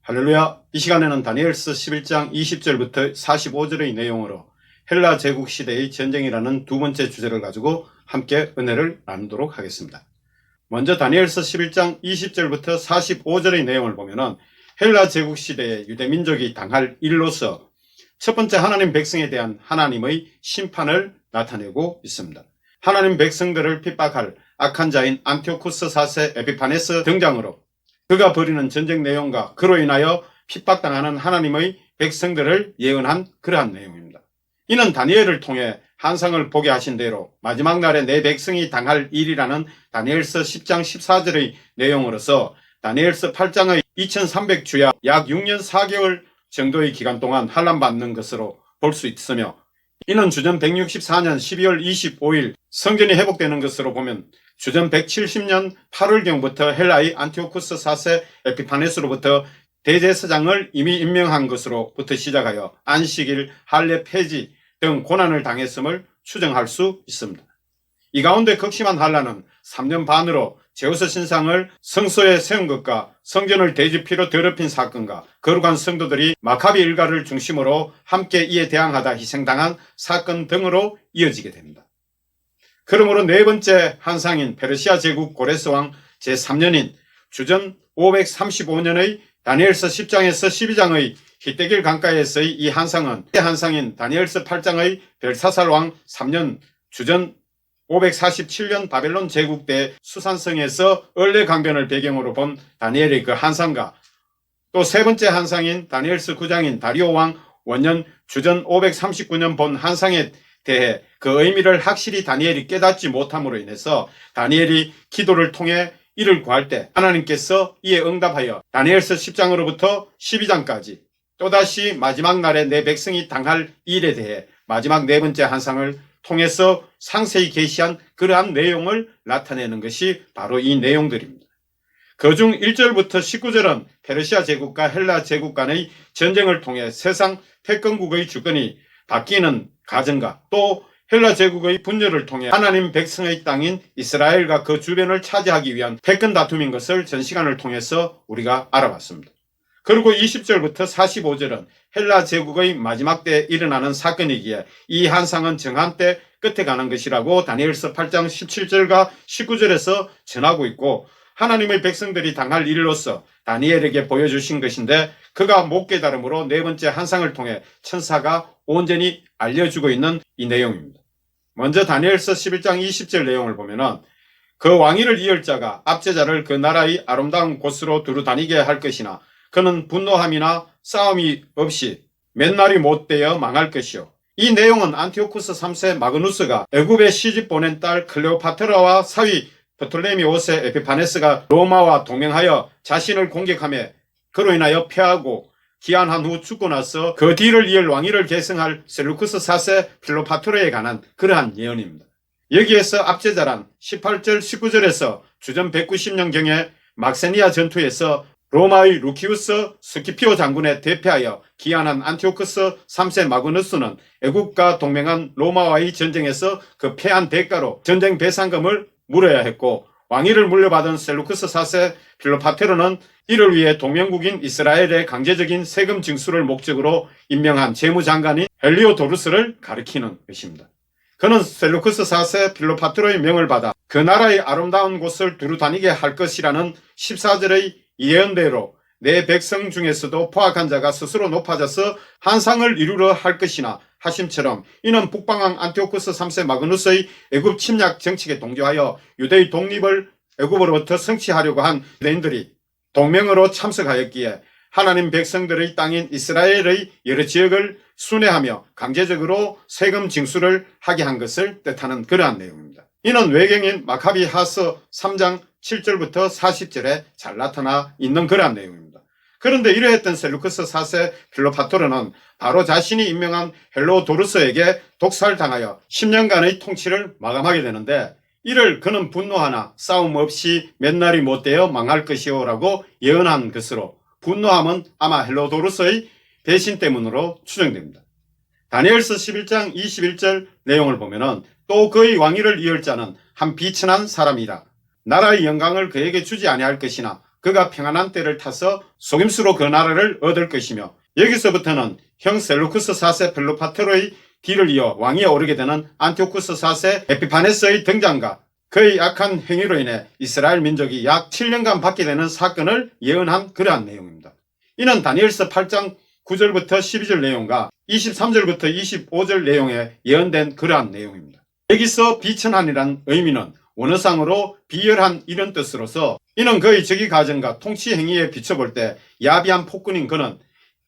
할렐루야. 이 시간에는 다니엘서 11장 20절부터 45절의 내용으로 헬라 제국 시대의 전쟁이라는 두 번째 주제를 가지고 함께 은혜를 나누도록 하겠습니다. 먼저 다니엘서 11장 20절부터 45절의 내용을 보면은 헬라 제국 시대의 유대민족이 당할 일로서 첫 번째 하나님 백성에 대한 하나님의 심판을 나타내고 있습니다. 하나님 백성들을 핍박할 악한 자인 안티오쿠스 4세 에피파네스 등장으로 그가 벌이는 전쟁 내용과 그로 인하여 핍박당하는 하나님의 백성들을 예언한 그러한 내용입니다. 이는 다니엘을 통해 환상을 보게 하신 대로 마지막 날에 내 백성이 당할 일이라는 다니엘서 10장 14절의 내용으로서 다니엘서 8장의 2300주야 약 6년 4개월 정도의 기간 동안 환난받는 것으로 볼 수 있으며, 이는 주전 164년 12월 25일 성전이 회복되는 것으로 보면 주전 170년 8월경부터 헬라의 안티오쿠스 4세 에피파네스로부터 대제사장을 이미 임명한 것으로부터 시작하여 안식일, 할례 폐지 등 고난을 당했음을 추정할 수 있습니다. 이 가운데 극심한 환난은 3년 반으로 제우스 신상을 성소에 세운 것과 성전을 대지피로 더럽힌 사건과 거룩한 성도들이 마카비 일가를 중심으로 함께 이에 대항하다 희생당한 사건 등으로 이어지게 됩니다. 그러므로 네 번째 환상인 페르시아 제국 고레스 왕 제3년인 주전 535년의 다니엘서 10장에서 12장의 히데길 강가에서의 이 환상은 환상인 다니엘서 8장의 벨사살 왕 3년 주전 547년 바벨론 제국 때 수산성에서 얼레강변을 배경으로 본 다니엘의 그 환상과 또 세 번째 환상인 다니엘서 9장인 다리오 왕 원년 주전 539년 본 환상에 대해 그 의미를 확실히 다니엘이 깨닫지 못함으로 인해서 다니엘이 기도를 통해 이를 구할 때 하나님께서 이에 응답하여 다니엘서 10장으로부터 12장까지 또다시 마지막 날에 내 백성이 당할 일에 대해 마지막 네 번째 환상을 통해서 상세히 계시한 그러한 내용을 나타내는 것이 바로 이 내용들입니다. 그중 1절부터 19절은 페르시아 제국과 헬라 제국 간의 전쟁을 통해 세상 패권국의 주권이 바뀌는 과정과 또 헬라 제국의 분열을 통해 하나님 백성의 땅인 이스라엘과 그 주변을 차지하기 위한 패권 다툼인 것을 전 시간을 통해서 우리가 알아봤습니다. 그리고 20절부터 45절은 헬라 제국의 마지막 때에 일어나는 사건이기에 이 환상은 정한 때 끝에 가는 것이라고 다니엘서 8장 17절과 19절에서 전하고 있고, 하나님의 백성들이 당할 일로서 다니엘에게 보여주신 것인데 그가 못 깨달음으로 네 번째 환상을 통해 천사가 온전히 알려주고 있는 이 내용입니다. 먼저 다니엘서 11장 20절 내용을 보면은 그 왕위를 이을 자가 압제자를 그 나라의 아름다운 곳으로 두루 다니게 할 것이나 그는 분노함이나 싸움이 없이 몇 날이 못되어 망할 것이요. 이 내용은 안티오쿠스 3세 마그누스가 애굽에 시집 보낸 딸 클레오파트라와 사위 프톨레미 5세 에피파네스가 로마와 동맹하여 자신을 공격하며 그로 인하여 패하고 기한한 후 죽고 나서 그 뒤를 이을 왕위를 계승할 셀루쿠스 4세 필로파토르에 관한 그러한 예언입니다. 여기에서 압제자란 18절 19절에서 주전 190년경에 막세니아 전투에서 로마의 루키우스 스키피오 장군에 대패하여 기한한 안티오쿠스 3세 마그누스는 애국과 동맹한 로마와의 전쟁에서 그 패한 대가로 전쟁 배상금을 물어야 했고, 왕위를 물려받은 셀루쿠스 4세 필로파테르는 이를 위해 동맹국인 이스라엘의 강제적인 세금 징수를 목적으로 임명한 재무장관인 헬리오도루스를 가리키는 것입니다. 그는 셀루쿠스 4세 필로파테르의 명을 받아 그 나라의 아름다운 곳을 두루 다니게 할 것이라는 14절의 예언대로 내 백성 중에서도 포악한 자가 스스로 높아져서 환상을 이루려 할 것이나 하심처럼 이는 북방왕 안티오쿠스 3세 마그누스의 애굽 침략 정책에 동조하여 유대의 독립을 애굽으로부터 성취하려고 한 유대인들이 동맹으로 참석하였기에 하나님 백성들의 땅인 이스라엘의 여러 지역을 순회하며 강제적으로 세금 징수를 하게 한 것을 뜻하는 그러한 내용입니다. 이는 외경인 마카비 하서 3장 7절부터 40절에 잘 나타나 있는 그러한 내용입니다. 그런데 이러했던 셀루쿠스 4세 필로파토르는 바로 자신이 임명한 헬로도루스에게 독살당하여 10년간의 통치를 마감하게 되는데, 이를 그는 분노하나 싸움 없이 몇 날이 못되어 망할 것이오 라고 예언한 것으로 분노함은 아마 헬로도루스의 배신 때문으로 추정됩니다. 다니엘서 11장 21절 내용을 보면은 또 그의 왕위를 이을 자는 한 비천한 사람이라 나라의 영광을 그에게 주지 아니할 것이나 그가 평안한 때를 타서 속임수로 그 나라를 얻을 것이며, 여기서부터는 형 셀루쿠스 4세 필로파트로의 뒤를 이어 왕위에 오르게 되는 안티오쿠스 4세 에피파네스의 등장과 그의 악한 행위로 인해 이스라엘 민족이 약 7년간 받게 되는 사건을 예언한 그러한 내용입니다. 이는 다니엘서 8장 9절부터 12절 내용과 23절부터 25절 내용에 예언된 그러한 내용입니다. 여기서 비천한이란 의미는 원어상으로 비열한 이런 뜻으로서, 이는 그의 즉위 과정과 통치 행위에 비춰볼 때 야비한 폭군인 그는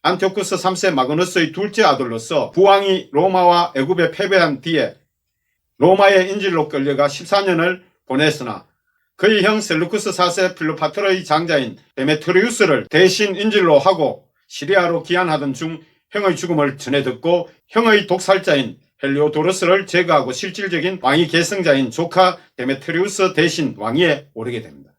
안티오쿠스 3세 마그누스의 둘째 아들로서 부왕이 로마와 애굽에 패배한 뒤에 로마의 인질로 끌려가 14년을 보냈으나 그의 형 셀루쿠스 4세 필로파트로의 장자인 데메트리우스를 대신 인질로 하고 시리아로 귀환하던 중 형의 죽음을 전해 듣고 형의 독살자인 헬리오도르스를 제거하고 실질적인 왕위 계승자인 조카 데메트리우스 대신 왕위에 오르게 됩니다.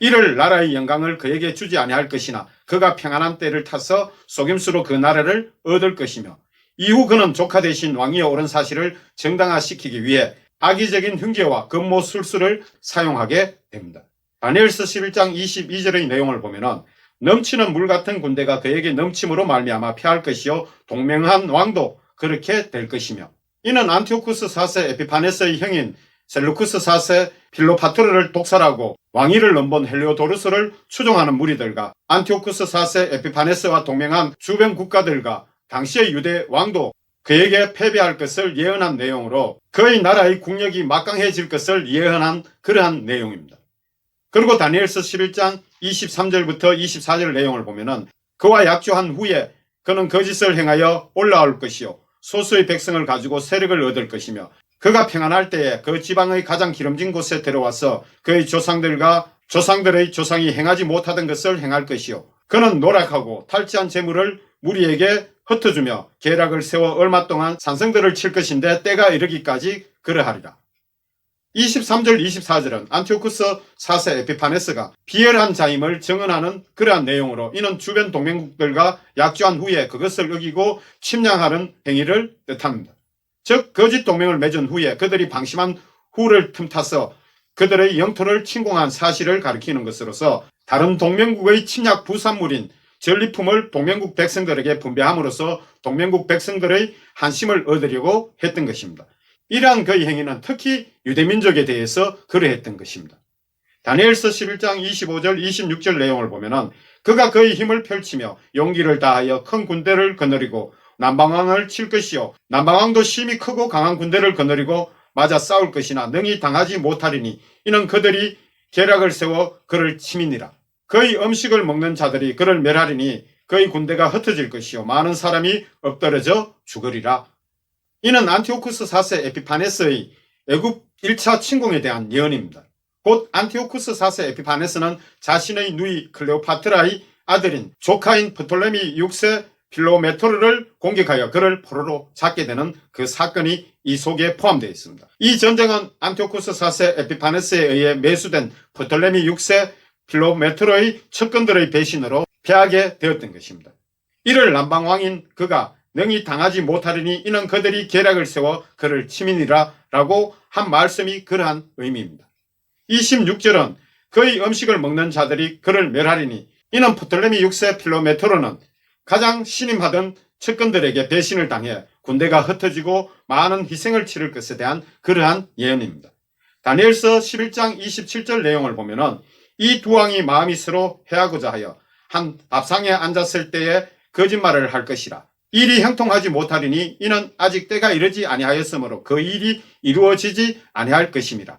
이를 나라의 영광을 그에게 주지 아니할 것이나 그가 평안한 때를 타서 속임수로 그 나라를 얻을 것이며, 이후 그는 조카 대신 왕위에 오른 사실을 정당화시키기 위해 악의적인 흉계와 급모 술수를 사용하게 됩니다. 다니엘서 11장 22절의 내용을 보면은 넘치는 물 같은 군대가 그에게 넘침으로 말미암아 패할 것이요 동맹한 왕도 그렇게 될 것이며, 이는 안티오쿠스 4세 에피파네스의 형인 셀루쿠스 4세 필로파트르를 독살하고 왕위를 넘본 헬리오도르스를 추종하는 무리들과 안티오쿠스 4세 에피파네스와 동맹한 주변 국가들과 당시의 유대 왕도 그에게 패배할 것을 예언한 내용으로 그의 나라의 국력이 막강해질 것을 예언한 그러한 내용입니다. 그리고 다니엘서 11장 23절부터 24절 내용을 보면은 그와 약조한 후에 그는 거짓을 행하여 올라올 것이요 소수의 백성을 가지고 세력을 얻을 것이며, 그가 평안할 때에 그 지방의 가장 기름진 곳에 데려와서 그의 조상들과 조상들의 조상이 행하지 못하던 것을 행할 것이요 그는 노력하고 탈취한 재물을 무리에게 흩어주며 계략을 세워 얼마 동안 산성들을 칠 것인데 때가 이르기까지 그러하리라. 23절 24절은 안티오쿠스 4세 에피파네스가 비열한 자임을 증언하는 그러한 내용으로, 이는 주변 동맹국들과 약조한 후에 그것을 어기고 침략하는 행위를 뜻합니다. 즉 거짓 동맹을 맺은 후에 그들이 방심한 후를 틈타서 그들의 영토를 침공한 사실을 가리키는 것으로서 다른 동맹국의 침략 부산물인 전리품을 동맹국 백성들에게 분배함으로써 동맹국 백성들의 한심을 얻으려고 했던 것입니다. 이러한 그의 행위는 특히 유대민족에 대해서 그러했던 것입니다. 다니엘서 11장 25절 26절 내용을 보면은 그가 그의 힘을 펼치며 용기를 다하여 큰 군대를 거느리고 남방왕을 칠 것이요 남방왕도 심히 크고 강한 군대를 거느리고 맞아 싸울 것이나 능히 당하지 못하리니, 이는 그들이 계략을 세워 그를 치미니라. 그의 음식을 먹는 자들이 그를 멸하리니 그의 군대가 흩어질 것이요 많은 사람이 엎드러져 죽으리라. 이는 안티오쿠스 4세 에피파네스의 애굽 1차 침공에 대한 예언입니다. 곧 안티오쿠스 4세 에피파네스는 자신의 누이 클레오파트라의 아들인 조카인 프톨레미 6세 필로메토르를 공격하여 그를 포로로 잡게 되는 그 사건이 이 속에 포함되어 있습니다. 이 전쟁은 안티오쿠스 4세 에피파네스에 의해 매수된 프톨레미 6세 필로메토르의 척근들의 배신으로 패하게 되었던 것입니다. 이를 남방왕인 그가 능히 당하지 못하리니 이는 그들이 계략을 세워 그를 치미니라 라고 한 말씀이 그러한 의미입니다. 26절은 그의 음식을 먹는 자들이 그를 멸하리니, 이는 프톨레미 6세 필로메토르는 가장 신임하던 측근들에게 배신을 당해 군대가 흩어지고 많은 희생을 치를 것에 대한 그러한 예언입니다. 다니엘서 11장 27절 내용을 보면은 이 두 왕이 마음이 서로 해하고자 하여 한 밥상에 앉았을 때에 거짓말을 할 것이라. 일이 형통하지 못하리니 이는 아직 때가 이르지 아니하였으므로 그 일이 이루어지지 아니할 것임이라.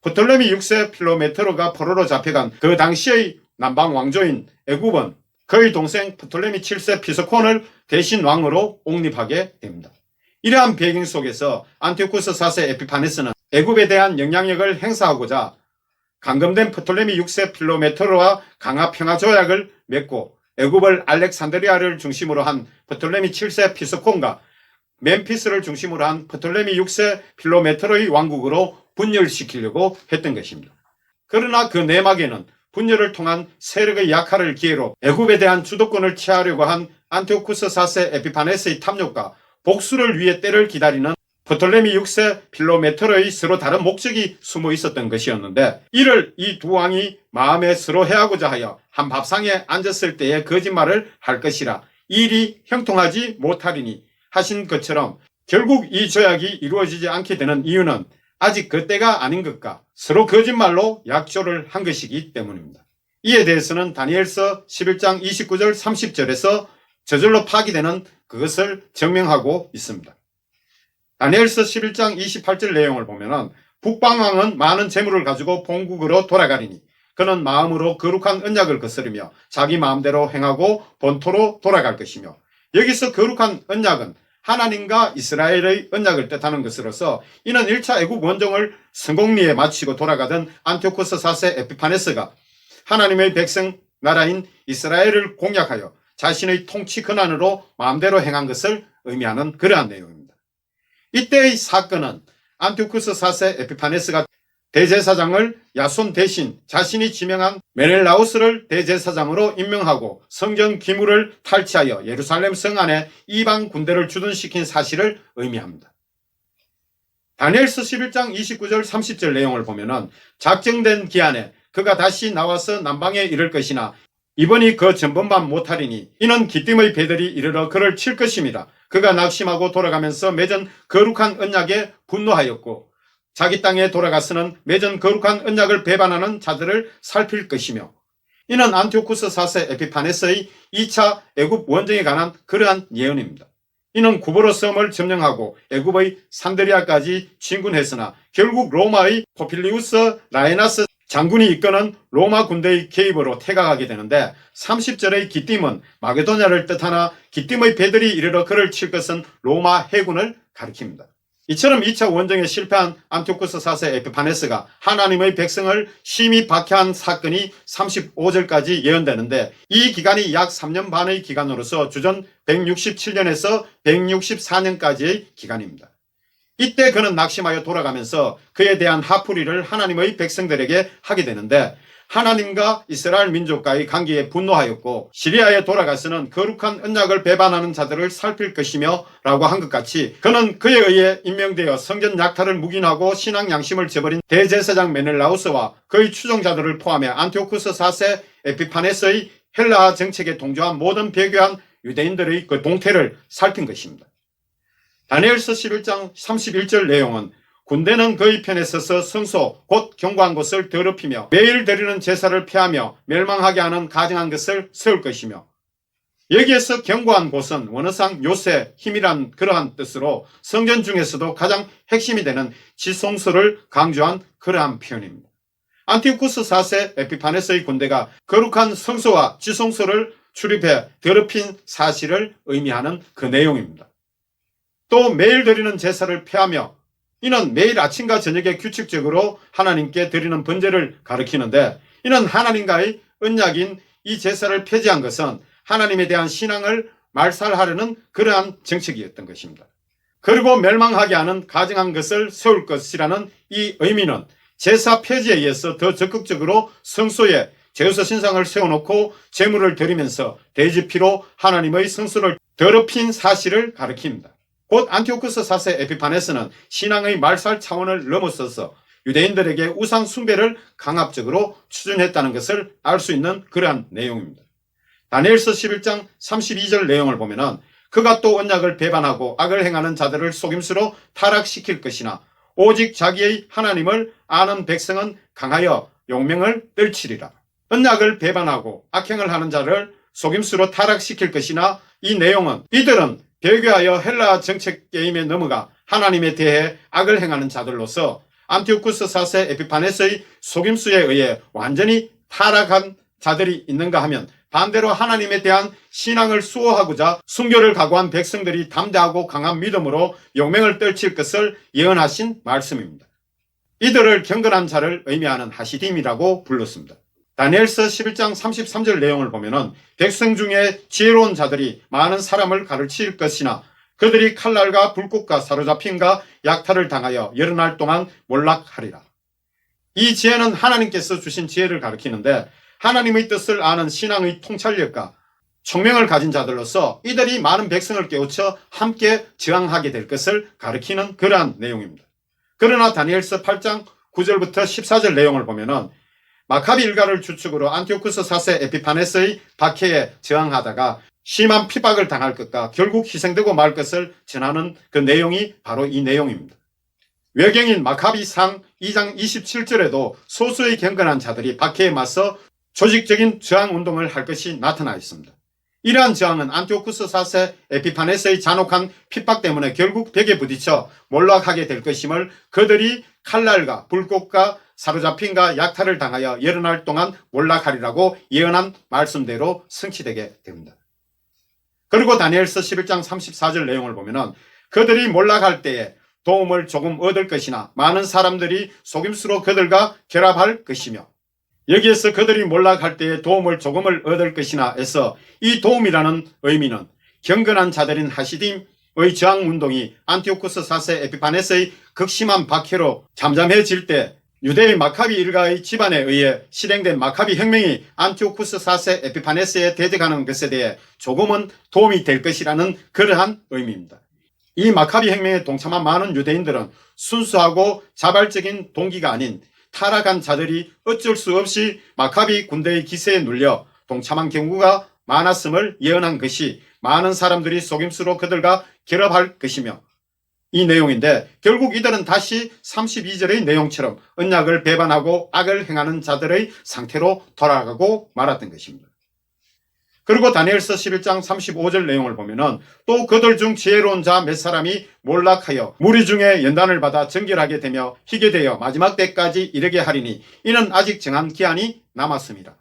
프톨레미 6세 필로메토르가 포로로 잡혀간 그 당시의 남방 왕조인 애굽은 그의 동생 프톨레미 7세 피스콘을 대신 왕으로 옹립하게 됩니다. 이러한 배경 속에서 안티오쿠스 4세 에피파네스는 애굽에 대한 영향력을 행사하고자 감금된 프톨레미 6세 필로메토르와 강화 평화 조약을 맺고 애굽을 알렉산드리아를 중심으로 한 프톨레미 7세 피스콘과 멤피스를 중심으로 한 프톨레미 6세 필로메토르의 왕국으로 분열시키려고 했던 것입니다. 그러나 그 내막에는 분열을 통한 세력의 약화를 기회로 애굽에 대한 주도권을 취하려고 한 안티오쿠스 4세 에피파네스의 탐욕과 복수를 위해 때를 기다리는 프톨레미 6세 필로메터의 서로 다른 목적이 숨어 있었던 것이었는데, 이를 이 두 왕이 마음에 서로 해하고자 하여 한 밥상에 앉았을 때에 거짓말을 할 것이라 일이 형통하지 못하리니 하신 것처럼, 결국 이 조약이 이루어지지 않게 되는 이유는 아직 그때가 아닌 것과 서로 거짓말로 약조를 한 것이기 때문입니다. 이에 대해서는 다니엘서 11장 29절 30절에서 저절로 파기되는 그것을 증명하고 있습니다. 다니엘서 11장 28절 내용을 보면은, 북방왕은 많은 재물을 가지고 본국으로 돌아가리니 그는 마음으로 거룩한 언약을 거스르며 자기 마음대로 행하고 본토로 돌아갈 것이며, 여기서 거룩한 언약은 하나님과 이스라엘의 언약을 뜻하는 것으로서, 이는 1차 애국 원정을 성공리에 마치고 돌아가던 안티오쿠스 4세 에피파네스가 하나님의 백성 나라인 이스라엘을 공략하여 자신의 통치 권한으로 마음대로 행한 것을 의미하는 그러한 내용입니다. 이때의 사건은 안티오쿠스 4세 에피파네스가 대제사장을 야손 대신 자신이 지명한 메넬라우스를 대제사장으로 임명하고 성전 기물을 탈취하여 예루살렘 성 안에 이방 군대를 주둔시킨 사실을 의미합니다. 다니엘서 11장 29절 30절 내용을 보면은, 작정된 기한에 그가 다시 나와서 남방에 이를 것이나 이번이 그 전번만 못하리니 이는 기띔의 배들이 이르러 그를 칠 것임이라. 그가 낙심하고 돌아가면서 맺은 거룩한 언약에 분노하였고 자기 땅에 돌아가서는 맺은 거룩한 언약을 배반하는 자들을 살필 것이며, 이는 안티오쿠스 4세 에피파네스의 2차 애굽 원정에 관한 그러한 예언입니다. 이는 구버로 섬을 점령하고 애굽의 산드리아까지 진군했으나 결국 로마의 포필리우스 라에나스 장군이 이끄는 로마 군대의 개입으로 퇴각하게 되는데, 30절의 기띔은 마게도냐를 뜻하나 기띔의 배들이 이르러 그를 칠 것은 로마 해군을 가리킵니다. 이처럼 2차 원정에 실패한 안티오쿠스 4세 에피파네스가 하나님의 백성을 심히 박해한 사건이 35절까지 예언되는데, 이 기간이 약 3년 반의 기간으로서 주전 167년에서 164년까지의 기간입니다. 이때 그는 낙심하여 돌아가면서 그에 대한 화풀이를 하나님의 백성들에게 하게 되는데, 하나님과 이스라엘 민족과의 관계에 분노하였고 시리아에 돌아가서는 거룩한 언약을 배반하는 자들을 살필 것이며 라고 한 것 같이, 그는 그에 의해 임명되어 성전 약탈을 묵인하고 신앙 양심을 저버린 대제사장 메넬라우스와 그의 추종자들을 포함해 안티오쿠스 4세 에피파네스의 헬라화 정책에 동조한 모든 배교한 유대인들의 그 동태를 살핀 것입니다. 다니엘서 11장 31절 내용은, 군대는 그의 편에 서서 성소 곧 견고한 곳을 더럽히며 매일 드리는 제사를 폐하며 멸망하게 하는 가증한 것을 세울 것이며, 여기에서 견고한 곳은 원어상 요새, 힘이란 그러한 뜻으로 성전 중에서도 가장 핵심이 되는 지성소를 강조한 그러한 표현입니다. 안티오쿠스 4세 에피파네스의 군대가 거룩한 성소와 지성소를 출입해 더럽힌 사실을 의미하는 그 내용입니다. 또 매일 드리는 제사를 폐하며, 이는 매일 아침과 저녁에 규칙적으로 하나님께 드리는 번제를 가리키는데, 이는 하나님과의 언약인 이 제사를 폐지한 것은 하나님에 대한 신앙을 말살하려는 그러한 정책이었던 것입니다. 그리고 멸망하게 하는 가증한 것을 세울 것이라는 이 의미는 제사 폐지에 의해서 더 적극적으로 성소에 제우스 신상을 세워놓고 제물을 드리면서 대지피로 하나님의 성소를 더럽힌 사실을 가리킵니다. 곧 안티오쿠스 4세 에피파네스는 신앙의 말살 차원을 넘어서서 유대인들에게 우상 숭배를 강압적으로 추진했다는 것을 알 수 있는 그러한 내용입니다. 다니엘서 11장 32절 내용을 보면은, 그가 또 언약을 배반하고 악을 행하는 자들을 속임수로 타락시킬 것이나 오직 자기의 하나님을 아는 백성은 강하여 용명을 떨치리라. 언약을 배반하고 악행을 하는 자를 속임수로 타락시킬 것이나, 이 내용은 이들은 배교하여 헬라 정책 게임에 넘어가 하나님에 대해 악을 행하는 자들로서 안티오쿠스 4세 에피파네스의 속임수에 의해 완전히 타락한 자들이 있는가 하면, 반대로 하나님에 대한 신앙을 수호하고자 순교를 각오한 백성들이 담대하고 강한 믿음으로 용맹을 떨칠 것을 예언하신 말씀입니다. 이들을 경건한 자를 의미하는 하시딤이라고 불렀습니다. 다니엘서 11장 33절 내용을 보면은, 백성 중에 지혜로운 자들이 많은 사람을 가르칠 것이나 그들이 칼날과 불꽃과 사로잡힘과 약탈을 당하여 여러 날 동안 몰락하리라. 이 지혜는 하나님께서 주신 지혜를 가리키는데, 하나님의 뜻을 아는 신앙의 통찰력과 총명을 가진 자들로서 이들이 많은 백성을 깨우쳐 함께 저항하게 될 것을 가리키는 그러한 내용입니다. 그러나 다니엘서 8장 9절부터 14절 내용을 보면은 마카비 일가를 주축으로 안티오쿠스 4세 에피파네스의 박해에 저항하다가 심한 핍박을 당할 것과 결국 희생되고 말 것을 전하는 그 내용이 바로 이 내용입니다. 외경인 마카비상 2장 27절에도 소수의 경건한 자들이 박해에 맞서 조직적인 저항운동을 할 것이 나타나 있습니다. 이러한 저항은 안티오쿠스 4세 에피파네스의 잔혹한 핍박 때문에 결국 벽에 부딪혀 몰락하게 될 것임을 그들이 칼날과 불꽃과 사로잡힘과 약탈을 당하여 여러 날 동안 몰락하리라고 예언한 말씀대로 성취되게 됩니다. 그리고 다니엘서 11장 34절 내용을 보면은 그들이 몰락할 때에 도움을 조금 얻을 것이나 많은 사람들이 속임수로 그들과 결합할 것이며, 여기에서 그들이 몰락할 때에 도움을 조금을 얻을 것이나 해서 이 도움이라는 의미는 경건한 자들인 하시딤의 저항운동이 안티오쿠스 4세 에피파네스의 극심한 박해로 잠잠해질 때 유대의 마카비 일가의 집안에 의해 실행된 마카비 혁명이 안티오쿠스 4세 에피파네스에 대적하는 것에 대해 조금은 도움이 될 것이라는 그러한 의미입니다. 이 마카비 혁명에 동참한 많은 유대인들은 순수하고 자발적인 동기가 아닌 타락한 자들이 어쩔 수 없이 마카비 군대의 기세에 눌려 동참한 경우가 많았음을 예언한 것이 많은 사람들이 속임수로 그들과 결합할 것이며, 이 내용인데 결국 이들은 다시 32절의 내용처럼 언약을 배반하고 악을 행하는 자들의 상태로 돌아가고 말았던 것입니다. 그리고 다니엘서 11장 35절 내용을 보면은 또 그들 중 지혜로운 자 몇 사람이 몰락하여 무리 중에 연단을 받아 정결하게 되며 희게 되어 마지막 때까지 이르게 하리니 이는 아직 정한 기한이 남았습니다.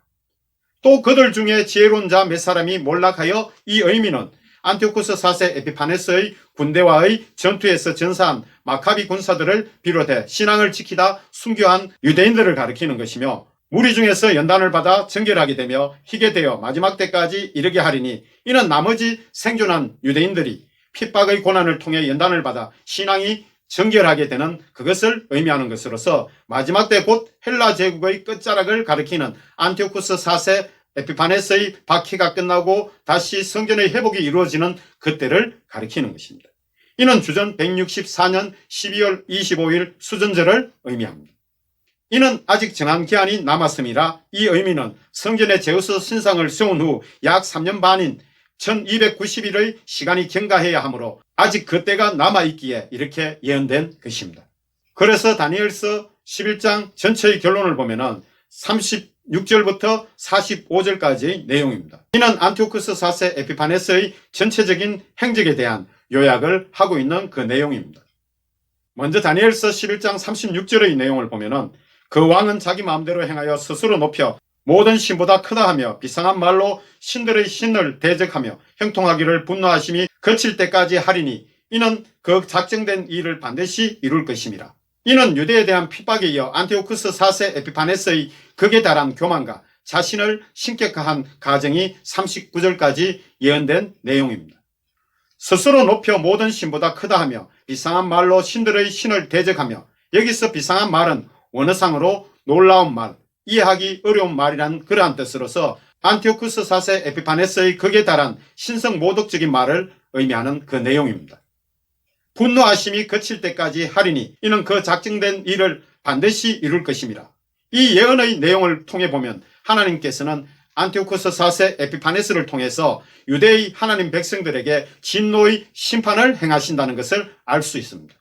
또 그들 중에 지혜로운 자 몇 사람이 몰락하여, 이 의미는 안티오쿠스 4세 에피파네스의 군대와의 전투에서 전사한 마카비 군사들을 비롯해 신앙을 지키다 순교한 유대인들을 가리키는 것이며, 무리 중에서 연단을 받아 정결하게 되며 희게 되어 마지막 때까지 이르게 하리니 이는 나머지 생존한 유대인들이 핍박의 고난을 통해 연단을 받아 신앙이 정결하게 되는 그것을 의미하는 것으로서 마지막 때 곧 헬라 제국의 끝자락을 가리키는 안티오쿠스 4세 에피파네스의 박해가 끝나고 다시 성전의 회복이 이루어지는 그때를 가리키는 것입니다. 이는 주전 164년 12월 25일 수전절을 의미합니다. 이는 아직 정한 기한이 남았음이라 이 의미는 성전에 제우스 신상을 세운 후 약 3년 반인 1290일의 시간이 경과해야 하므로 아직 그때가 남아있기에 이렇게 예언된 것입니다. 그래서 다니엘서 11장 전체의 결론을 보면은 36절부터 45절까지의 내용입니다. 이는 안티오쿠스 4세 에피파네스의 전체적인 행적에 대한 요약을 하고 있는 그 내용입니다. 먼저 다니엘서 11장 36절의 내용을 보면은 그 왕은 자기 마음대로 행하여 스스로 높여 모든 신보다 크다 하며 비상한 말로 신들의 신을 대적하며 형통하기를 분노하심이 그칠 때까지 하리니 이는 그 작정된 일을 반드시 이룰 것임이라. 이는 유대에 대한 핍박에 이어 안티오쿠스 4세 에피파네스의 극에 달한 교만과 자신을 신격화한 가정이 39절까지 예언된 내용입니다. 스스로 높여 모든 신보다 크다 하며 비상한 말로 신들의 신을 대적하며, 여기서 비상한 말은 원어상으로 놀라운 말, 이해하기 어려운 말이란 그러한 뜻으로서 안티오쿠스 4세 에피파네스의 극에 달한 신성 모독적인 말을 의미하는 그 내용입니다. 분노하심이 그칠 때까지 하리니 이는 그 작정된 일을 반드시 이룰 것입니다. 이 예언의 내용을 통해 보면 하나님께서는 안티오쿠스 4세 에피파네스를 통해서 유대의 하나님 백성들에게 진노의 심판을 행하신다는 것을 알 수 있습니다.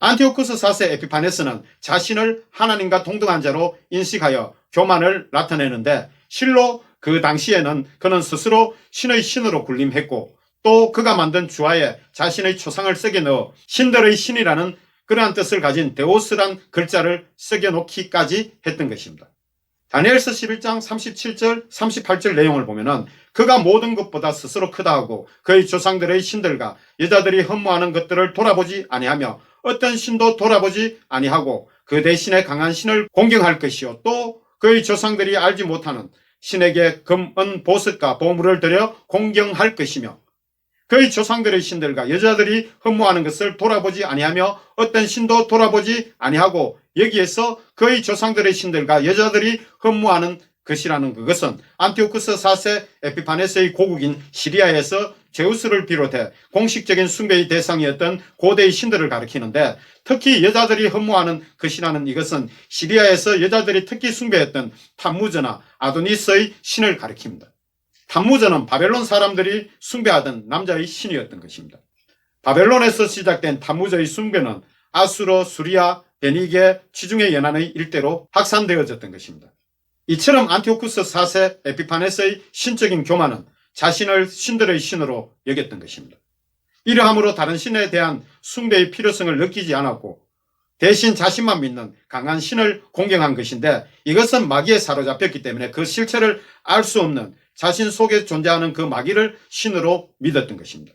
안티오쿠스 4세 에피파네스는 자신을 하나님과 동등한 자로 인식하여 교만을 나타내는데, 실로 그 당시에는 그는 스스로 신의 신으로 군림했고 또 그가 만든 주화에 자신의 초상을 썩여 넣어 신들의 신이라는 그러한 뜻을 가진 데오스란 글자를 썩여 놓기까지 했던 것입니다. 다니엘서 11장 37절 38절 내용을 보면은 그가 모든 것보다 스스로 크다 하고 그의 조상들의 신들과 여자들이 흠모하는 것들을 돌아보지 아니하며 어떤 신도 돌아보지 아니하고 그 대신에 강한 신을 공경할 것이요 또 그의 조상들이 알지 못하는 신에게 금, 은, 보석과 보물을 들여 공경할 것이며, 그의 조상들의 신들과 여자들이 흠모하는 것을 돌아보지 아니하며 어떤 신도 돌아보지 아니하고, 여기에서 그의 조상들의 신들과 여자들이 흠모하는 것이라는 그것은 안티오쿠스 4세 에피파네스의 고국인 시리아에서 제우스를 비롯해 공식적인 숭배의 대상이었던 고대의 신들을 가리키는데, 특히 여자들이 흠모하는 것이라는 이것은 시리아에서 여자들이 특히 숭배했던 탐무저나 아도니스의 신을 가리킵니다. 탐무저는 바벨론 사람들이 숭배하던 남자의 신이었던 것입니다. 바벨론에서 시작된 탐무저의 숭배는 아수르, 수리아, 베니게, 지중해 연안의 일대로 확산되어졌던 것입니다. 이처럼 안티오쿠스 4세 에피파네스의 신적인 교만은 자신을 신들의 신으로 여겼던 것입니다. 이러함으로 다른 신에 대한 숭배의 필요성을 느끼지 않았고 대신 자신만 믿는 강한 신을 공경한 것인데, 이것은 마귀에 사로잡혔기 때문에 그 실체를 알 수 없는 자신 속에 존재하는 그 마귀를 신으로 믿었던 것입니다.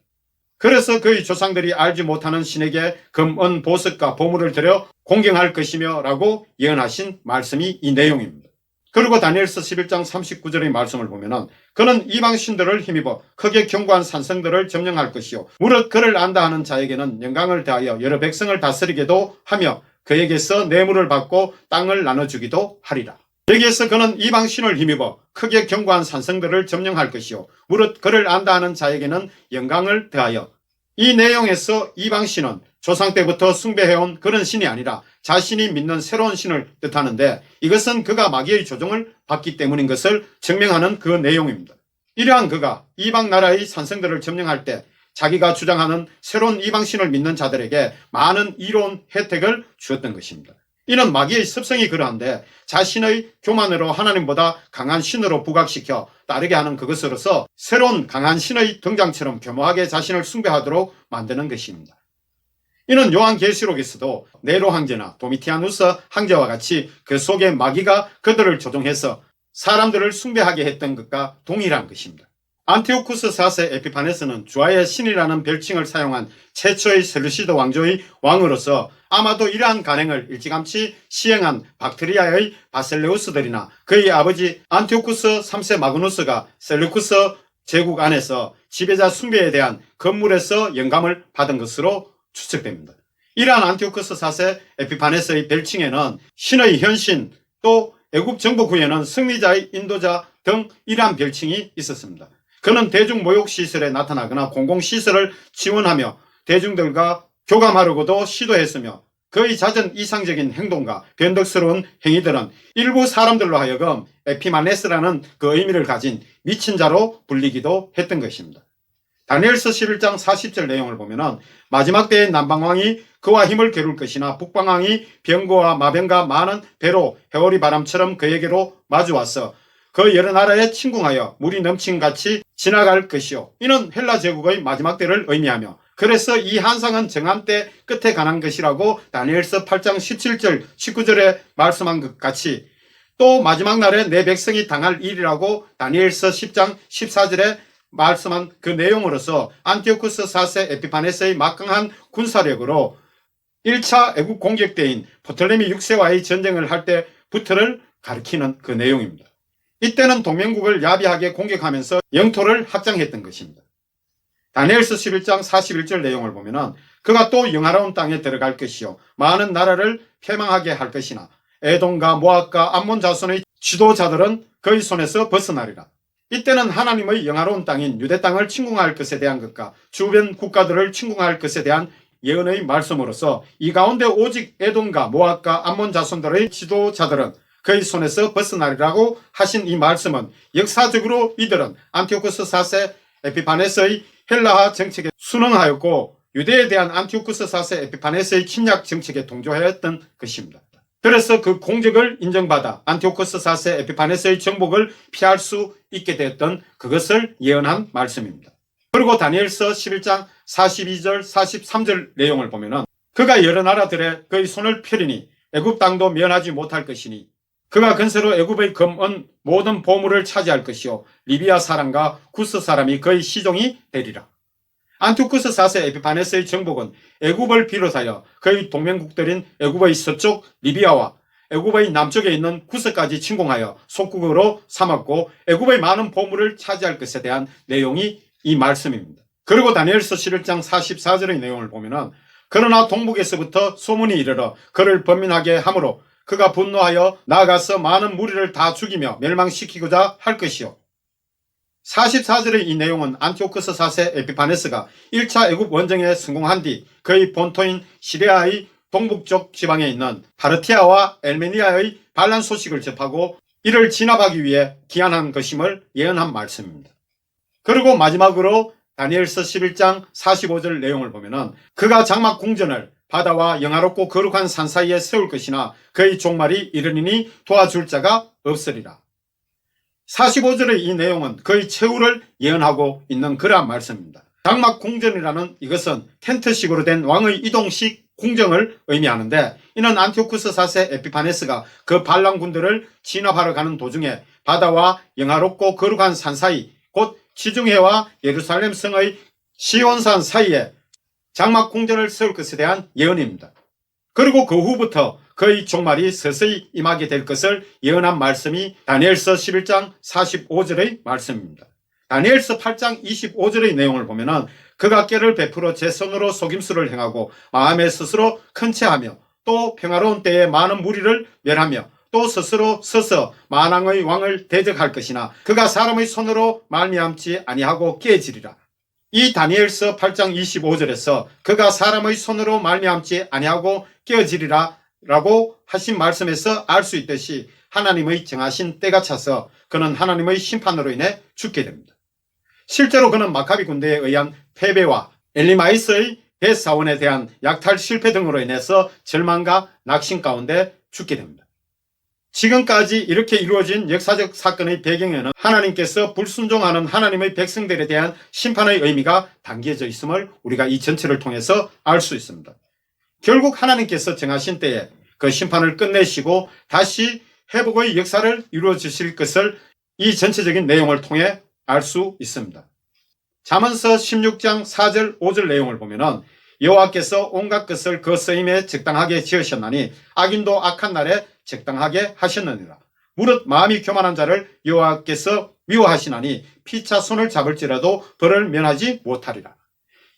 그래서 그의 조상들이 알지 못하는 신에게 금, 은, 보석과 보물을 드려 공경할 것이며 라고 예언하신 말씀이 이 내용입니다. 그리고 다니엘서 11장 39절의 말씀을 보면은 그는 이방 신들을 힘입어 크게 견고한 산성들을 점령할 것이요 무릇 그를 안다 하는 자에게는 영광을 더하여 여러 백성을 다스리게도 하며 그에게서 뇌물을 받고 땅을 나눠주기도 하리라. 여기에서 그는 이방 신을 힘입어 크게 견고한 산성들을 점령할 것이요 무릇 그를 안다 하는 자에게는 영광을 더하여, 이 내용에서 이방 신은 조상 때부터 숭배해온 그런 신이 아니라 자신이 믿는 새로운 신을 뜻하는데, 이것은 그가 마귀의 조종을 받기 때문인 것을 증명하는 그 내용입니다. 이러한 그가 이방 나라의 산성들을 점령할 때 자기가 주장하는 새로운 이방 신을 믿는 자들에게 많은 이로운 혜택을 주었던 것입니다. 이는 마귀의 습성이 그러한데 자신의 교만으로 하나님보다 강한 신으로 부각시켜 따르게 하는 그것으로서 새로운 강한 신의 등장처럼 교묘하게 자신을 숭배하도록 만드는 것입니다. 이는 요한계시록에서도 네로 황제나 도미티아누스 황제와 같이 그 속에 마귀가 그들을 조종해서 사람들을 숭배하게 했던 것과 동일한 것입니다. 안티오쿠스 4세 에피파네스는 주아의 신이라는 별칭을 사용한 최초의 셀루시드 왕조의 왕으로서 아마도 이러한 간행을 일찌감치 시행한 박트리아의 바셀레우스들이나 그의 아버지 안티오쿠스 3세 마그누스가 셀루쿠스 제국 안에서 지배자 숭배에 대한 건물에서 영감을 받은 것으로 추측됩니다. 이러한 안티오쿠스 4세 에피파네스의 별칭에는 신의 현신, 또 애굽 정복 후에는 승리자의 인도자 등 이러한 별칭이 있었습니다. 그는 대중모욕시설에 나타나거나 공공시설을 지원하며 대중들과 교감하려고도 시도했으며 그의 잦은 이상적인 행동과 변덕스러운 행위들은 일부 사람들로 하여금 에피마네스라는 그 의미를 가진 미친 자로 불리기도 했던 것입니다. 다니엘서 11장 40절 내용을 보면은 마지막 때의 남방왕이 그와 힘을 겨룰 것이나 북방왕이 병거와 마병과 많은 배로 해오리 바람처럼 그에게로 마주와서 그 여러 나라에 침공하여 물이 넘친같이 지나갈 것이요. 이는 헬라 제국의 마지막 때를 의미하며, 그래서 이 한상은 정한 때 끝에 관한 것이라고 다니엘서 8장 17절 19절에 말씀한 것 같이 또 마지막 날에 내 백성이 당할 일이라고 다니엘서 10장 14절에 말씀한 그 내용으로서 안티오쿠스 4세 에피파네스의 막강한 군사력으로 1차 애국 공격 때인 프톨레미 6세와의 전쟁을 할 때부터를 가리키는 그 내용입니다. 이때는 동맹국을 야비하게 공격하면서 영토를 확장했던 것입니다. 다니엘서 11장 41절 내용을 보면은 그가 또 영화로운 땅에 들어갈 것이요 많은 나라를 패망하게 할 것이나 에돔과 모압과 암몬 자손의 지도자들은 그의 손에서 벗어나리라. 이때는 하나님의 영화로운 땅인 유대 땅을 침공할 것에 대한 것과 주변 국가들을 침공할 것에 대한 예언의 말씀으로서 이 가운데 오직 에돔과 모압과 암몬 자손들의 지도자들은 그의 손에서 벗어나리라고 하신 이 말씀은 역사적으로 이들은 안티오쿠스 4세 에피파네스의 헬라화 정책에 순응하였고 유대에 대한 안티오쿠스 4세 에피파네스의 침략 정책에 동조하였던 것입니다. 그래서 그 공적을 인정받아 안티오쿠스 4세 에피파네스의 정복을 피할 수 있게 되었던 그것을 예언한 말씀입니다. 그리고 다니엘서 11장 42절 43절 내용을 보면은 그가 여러 나라들의 그의 손을 펴리니 애굽 땅도 면하지 못할 것이니 그가 건세로 애굽의 금, 은 모든 보물을 차지할 것이요 리비아 사람과 구스 사람이 그의 시종이 되리라. 안티오쿠스 4세 에피파네스의 정복은 애굽을 비롯하여 그의 동맹국들인 애굽의 서쪽 리비아와 애굽의 남쪽에 있는 구스까지 침공하여 속국으로 삼았고 애굽의 많은 보물을 차지할 것에 대한 내용이 이 말씀입니다. 그리고 다니엘서 11장 44절의 내용을 보면은 그러나 동북에서부터 소문이 이르러 그를 번민하게 하므로 그가 분노하여 나아가서 많은 무리를 다 죽이며 멸망시키고자 할 것이요. 44절의 이 내용은 안티오쿠스 4세 에피파네스가 1차 애굽 원정에 성공한 뒤 그의 본토인 시리아의 동북쪽 지방에 있는 파르티아와 엘메니아의 반란 소식을 접하고 이를 진압하기 위해 기한한 것임을 예언한 말씀입니다. 그리고 마지막으로 다니엘서 11장 45절 내용을 보면은 그가 장막 궁전을 바다와 영화롭고 거룩한 산 사이에 세울 것이나 그의 종말이 이르리니 도와줄 자가 없으리라. 45절의 이 내용은 그의 최후를 예언하고 있는 그러한 말씀입니다. 장막 궁전이라는 이것은 텐트식으로 된 왕의 이동식 궁정을 의미하는데 이는 안티오쿠스 4세 에피파네스가 그 반란 군대를 진압하러 가는 도중에 바다와 영화롭고 거룩한 산 사이 곧 지중해와 예루살렘 성의 시온산 사이에 장막 궁전을 세울 것에 대한 예언입니다. 그리고 그 후부터 그의 종말이 서서히 임하게 될 것을 예언한 말씀이 다니엘서 11장 45절의 말씀입니다. 다니엘서 8장 25절의 내용을 보면은 그가 꾀를 베풀어 제 손으로 속임수를 행하고 마음에 스스로 큰 채하며 또 평화로운 때에 많은 무리를 멸하며 또 스스로 서서 만왕의 왕을 대적할 것이나 그가 사람의 손으로 말미암지 아니하고 깨지리라. 이 다니엘서 8장 25절에서 그가 사람의 손으로 말미암지 아니하고 깨어지리라 라고 하신 말씀에서 알 수 있듯이 하나님의 정하신 때가 차서 그는 하나님의 심판으로 인해 죽게 됩니다. 실제로 그는 마카비 군대에 의한 패배와 엘리마이스의 대사원에 대한 약탈 실패 등으로 인해서 절망과 낙심 가운데 죽게 됩니다. 지금까지 이렇게 이루어진 역사적 사건의 배경에는 하나님께서 불순종하는 하나님의 백성들에 대한 심판의 의미가 담겨져 있음을 우리가 이 전체를 통해서 알 수 있습니다. 결국 하나님께서 정하신 때에 그 심판을 끝내시고 다시 회복의 역사를 이루어 주실 것을 이 전체적인 내용을 통해 알 수 있습니다. 잠언서 16장 4절 5절 내용을 보면은 여호와께서 온갖 것을 그 쓰임에 적당하게 지으셨나니 악인도 악한 날에 적당하게 하셨느니라. 무릇 마음이 교만한 자를 여호와께서 미워하시나니 피차 손을 잡을지라도 벌을 면하지 못하리라.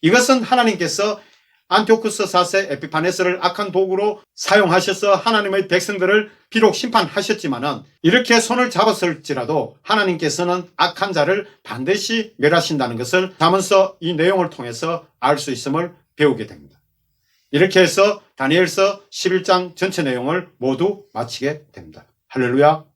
이것은 하나님께서 안티오쿠스 4세 에피파네스를 악한 도구로 사용하셔서 하나님의 백성들을 비록 심판하셨지만은 이렇게 손을 잡았을지라도 하나님께서는 악한 자를 반드시 멸하신다는 것을 잠언서 이 내용을 통해서 알 수 있음을 배우게 됩니다. 이렇게 해서 다니엘서 11장 전체 내용을 모두 마치게 됩니다. 할렐루야.